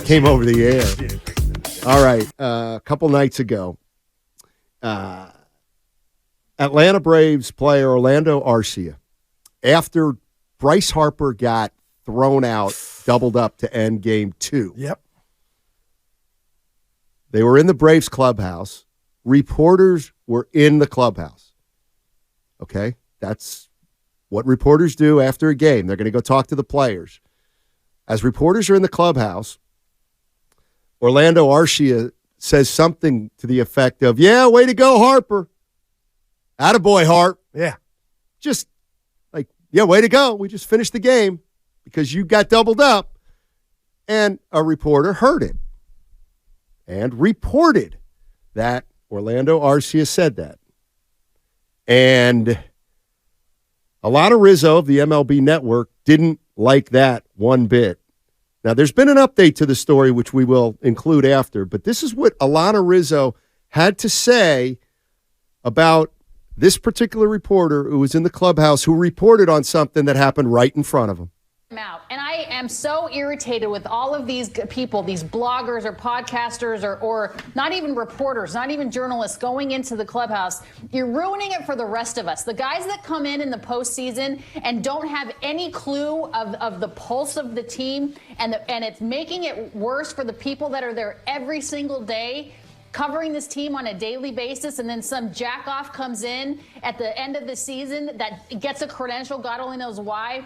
came over the air. All right. A couple nights ago, Atlanta Braves player Orlando Arcia, after Bryce Harper got thrown out, doubled up to end game 2. Yep. They were in the Braves clubhouse. Reporters were in the clubhouse. Okay? That's what reporters do after a game. They're going to go talk to the players. As reporters are in the clubhouse, Orlando Arcia says something to the effect of, yeah, way to go, Harper. Attaboy, Hart. Yeah. Just like, yeah, way to go. We just finished the game because you got doubled up. And a reporter heard it and reported that Orlando Arcia said that. And Alanna Rizzo of the MLB Network didn't like that one bit. Now, there's been an update to the story, which we will include after, but this is what Alanna Rizzo had to say about this particular reporter who was in the clubhouse who reported on something that happened right in front of him. Out. And I am so irritated with all of these people, these bloggers or podcasters or not even reporters, not even journalists going into the clubhouse. You're ruining it for the rest of us. The guys that come in the postseason and don't have any clue of the pulse of the team, and it's making it worse for the people that are there every single day, covering this team on a daily basis, and then some jack-off comes in at the end of the season that gets a credential, God only knows why.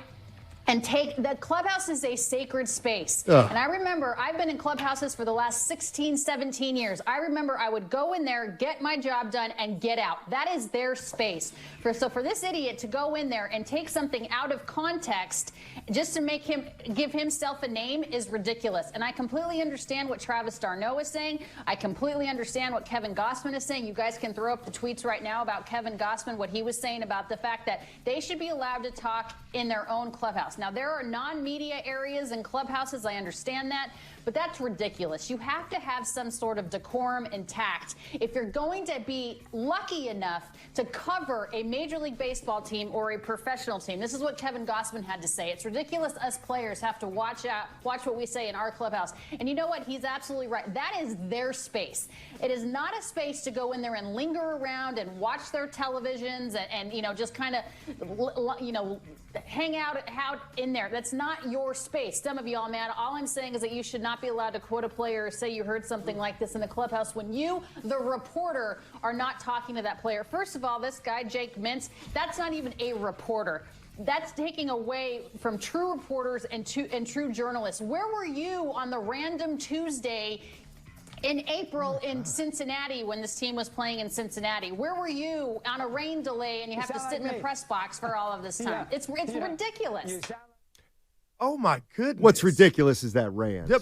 And the clubhouse is a sacred space. Ugh. And I remember, I've been in clubhouses for the last 16, 17 years. I remember I would go in there, get my job done, and get out. That is their space. So for this idiot to go in there and take something out of context just to give himself a name is ridiculous. And I completely understand what Travis d'Arnaud is saying. I completely understand what Kevin Gossman is saying. You guys can throw up the tweets right now about Kevin Gossman, what he was saying about the fact that they should be allowed to talk in their own clubhouse. Now, there are non-media areas and clubhouses. I understand that. But that's ridiculous. You have to have some sort of decorum intact. If you're going to be lucky enough to cover a Major League Baseball team or a professional team, this is what Kevin Gossman had to say. It's ridiculous us players have to watch what we say in our clubhouse. And you know what? He's absolutely right. That is their space. It is not a space to go in there and linger around and watch their televisions and just kind of, hang out in there. That's not your space. Some of y'all mad. All I'm saying is that you should not be allowed to quote a player or say you heard something like this in the clubhouse when you, the reporter, are not talking to that player. First of all, this guy, Jake Mintz, that's not even a reporter. That's taking away from true reporters and true journalists. Where were you on the random Tuesday in April in Cincinnati when this team was playing in Cincinnati? Where were you on a rain delay and you have to sit in the press box for all of this time? It's ridiculous. Oh, my goodness. What's ridiculous is that Rand.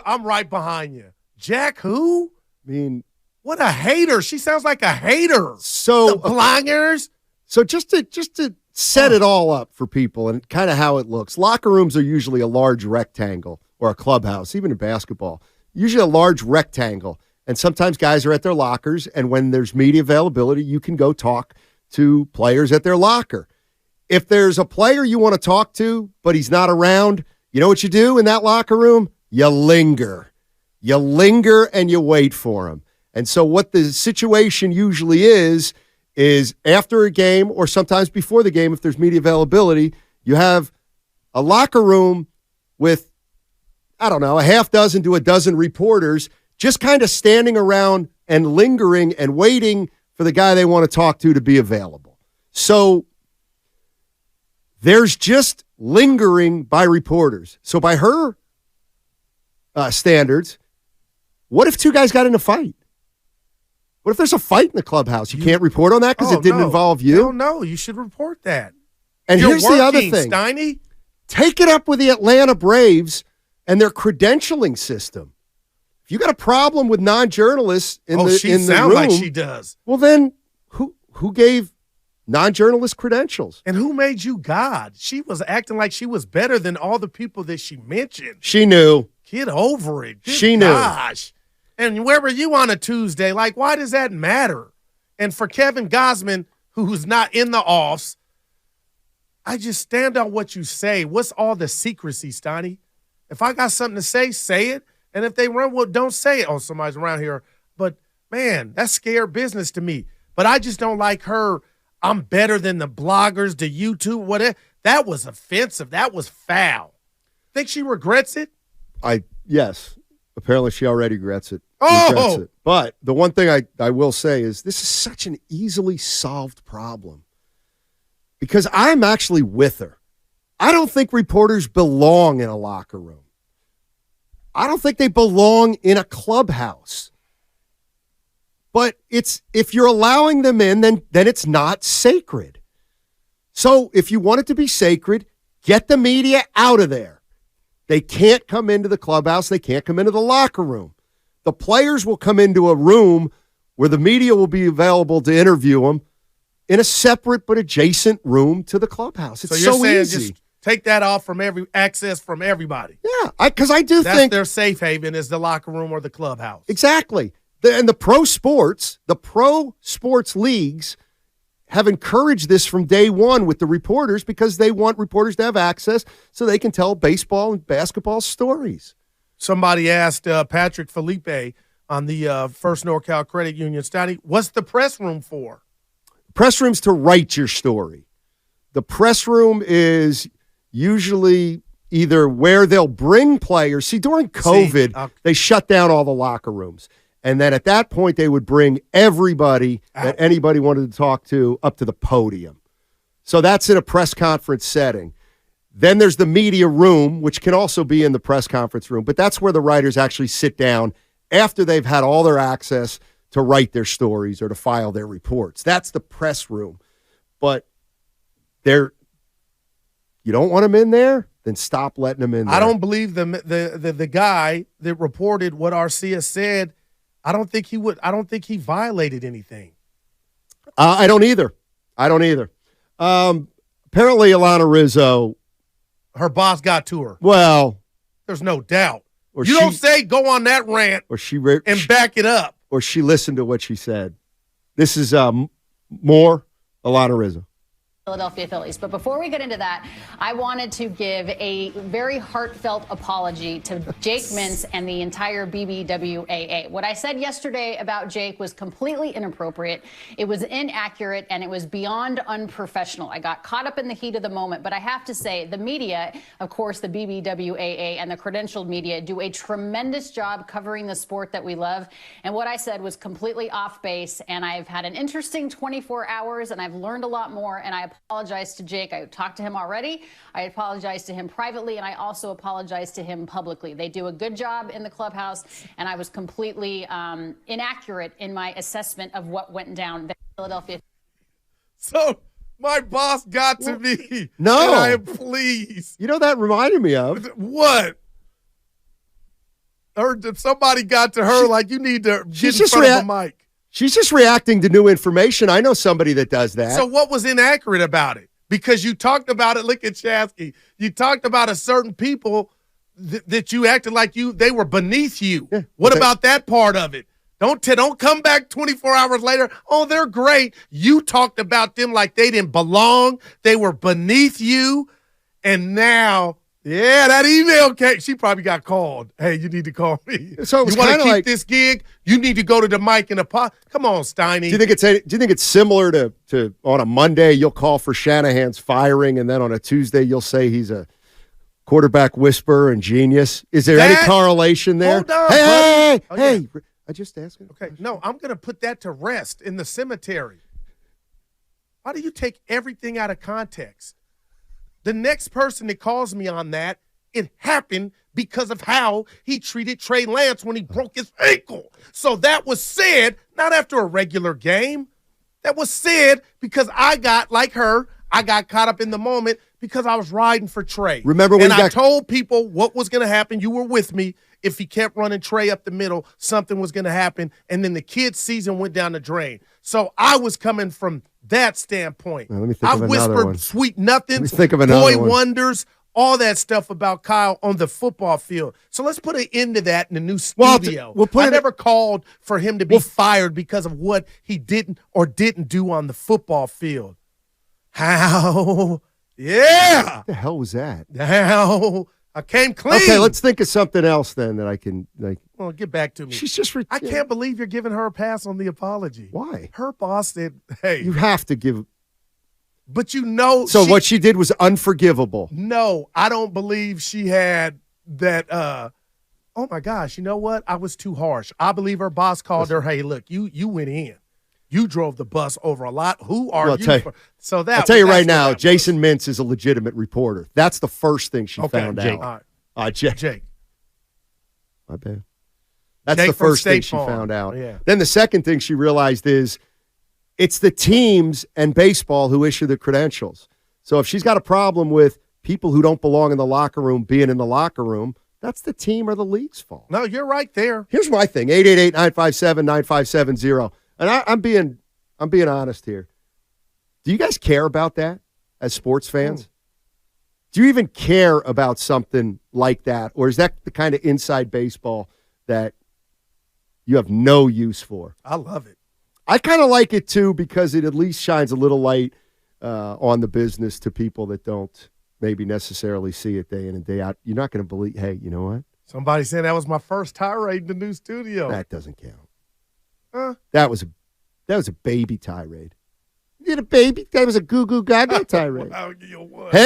I'm right behind you. Jack who? I mean, what a hater. She sounds like a hater. So the blangers. So just to set it all up for people and kind of how it looks. Locker rooms are usually a large rectangle or a clubhouse, even in basketball. Usually a large rectangle. And sometimes guys are at their lockers, and when there's media availability, you can go talk to players at their locker. If there's a player you want to talk to, but he's not around, you know what you do in that locker room? You linger. You linger and you wait for him. And so what the situation usually is after a game or sometimes before the game, if there's media availability, you have a locker room with, I don't know, a half dozen to a dozen reporters just kind of standing around and lingering and waiting for the guy they want to talk to be available. So there's just lingering by reporters. So by her standards, what if two guys got in a fight? What if there's a fight in the clubhouse? You can't report on that because it didn't involve you? No, you should report that. And You're here's working, the other thing. Steiny. Take it up with the Atlanta Braves and their credentialing system. If you got a problem with non-journalists in the room. She sounds like she does. Well, then who gave non-journalist credentials? And who made you God? She was acting like she was better than all the people that she mentioned. She knew. Get over it. She knew. Gosh. And where were you on a Tuesday? Like, why does that matter? And for Kevin Gossman, who's not in the offs, I just stand on what you say. What's all the secrecy, Steiny? If I got something to say it. And if they run, well, don't say it. Oh, somebody's around here. But, man, that's scared business to me. But I just don't like her. I'm better than the bloggers, the YouTube, whatever. That was offensive. That was foul. Think she regrets it? Yes. Apparently she already regrets it. Oh! But the one thing I will say is this is such an easily solved problem. Because I'm actually with her. I don't think reporters belong in a locker room. I don't think they belong in a clubhouse. But if you're allowing them in, then it's not sacred. So if you want it to be sacred, get the media out of there. They can't come into the clubhouse. They can't come into the locker room. The players will come into a room where the media will be available to interview them in a separate but adjacent room to the clubhouse. It's so you're saying easy. Just take that off from access from everybody. Yeah, because I do That's think their safe haven is the locker room or the clubhouse. Exactly. And the pro sports leagues have encouraged this from day one with the reporters because they want reporters to have access so they can tell baseball and basketball stories. Somebody asked Patrick Felipe on the First NorCal Credit Union, Steiny, what's the press room for? Press room's to write your story. The press room is usually either where they'll bring players. See, during COVID, they shut down all the locker rooms. And then at that point, they would bring everybody that anybody wanted to talk to up to the podium. So that's in a press conference setting. Then there's the media room, which can also be in the press conference room. But that's where the writers actually sit down after they've had all their access to write their stories or to file their reports. That's the press room. But you don't want them in there? Then stop letting them in there. I don't believe the guy that reported what Arcia said. I don't think he would. I don't think he violated anything. I don't either. Apparently, Alanna Rizzo, her boss got to her. Well, there's no doubt. You don't say go on that rant and back it up. Or she listened to what she said. This is more Alanna Rizzo. Philadelphia Phillies. But before we get into that, I wanted to give a very heartfelt apology to Jake Mintz and the entire BBWAA. What I said yesterday about Jake was completely inappropriate. It was inaccurate and it was beyond unprofessional. I got caught up in the heat of the moment, but I have to say the media, of course, the BBWAA and the credentialed media do a tremendous job covering the sport that we love. And what I said was completely off base. And I've had an interesting 24 hours and I've learned a lot more. And I apologize to Jake. I talked to him already. I apologize to him privately, and I also apologize to him publicly. They do a good job in the clubhouse, and I was completely inaccurate in my assessment of what went down there in Philadelphia. So my boss got to me. No. And I am pleased. You know that reminded me of? What? Or somebody got to her like you need to get in front of a mic. She's just reacting to new information. I know somebody that does that. So what was inaccurate about it? Because you talked about it, look at Chasky. You talked about a certain people that you acted like they were beneath you. Yeah, what about that part of it? Don't come back 24 hours later. Oh, they're great. You talked about them like they didn't belong. They were beneath you. And now, yeah, that email came. She probably got called. Hey, you need to call me. So it was you want to keep this gig? You need to go to the mic and come on, Steiny. Do you think it's similar to on a Monday you'll call for Shanahan's firing, and then on a Tuesday you'll say he's a quarterback whisperer and genius? Is there any correlation there? Hold on, hey, yeah. I just asked. Okay, no, I'm going to put that to rest in the cemetery. Why do you take everything out of context? The next person that calls me on that, it happened because of how he treated Trey Lance when he broke his ankle. So that was said, not after a regular game. That was said because I got caught up in the moment because I was riding for Trey. Remember when I told people what was going to happen. You were with me. If he kept running Trey up the middle, something was going to happen. And then the kid's season went down the drain. So I was coming from that standpoint. I whispered sweet nothings, boy wonders, all that stuff about Kyle on the football field. So let's put an end to that in the new studio. I never called for him to be fired because of what he didn't or didn't do on the football field. How? Yeah. What the hell was that? How? I came clean. Okay, let's think of something else then that I can like. Well, get back to me. She's just. I can't believe you're giving her a pass on the apology. Why? Her boss said, "Hey, You have to give. but you know." So what she did was unforgivable. No, I don't believe she had that. Oh my gosh, you know what? I was too harsh. I believe her boss called her. Hey, look, you went in. You drove the bus over a lot. Who are you? So that I'll tell you right now, Jason Mintz is a legitimate reporter. That's the first thing she found Jake. out. All right. Jake. My bad. That's Jake the first thing State she Farm. found out. Yeah. Then the second thing she realized is it's the teams and baseball who issue the credentials. So if she's got a problem with people who don't belong in the locker room being in the locker room, that's the team or the league's fault. No, you're right there. Here's my thing, 888-957-9570. And I'm being honest here. Do you guys care about that as sports fans? Do you even care about something like that? Or is that the kind of inside baseball that you have no use for? I love it. I kind of like it, too, because it at least shines a little light on the business to people that don't maybe necessarily see it day in and day out. You're not going to believe, hey, you know what? Somebody said that was my first tirade in the new studio. That doesn't count. That was a baby tirade. You did a baby? That was a goo goo gaga tirade. I'll give you one. Hey,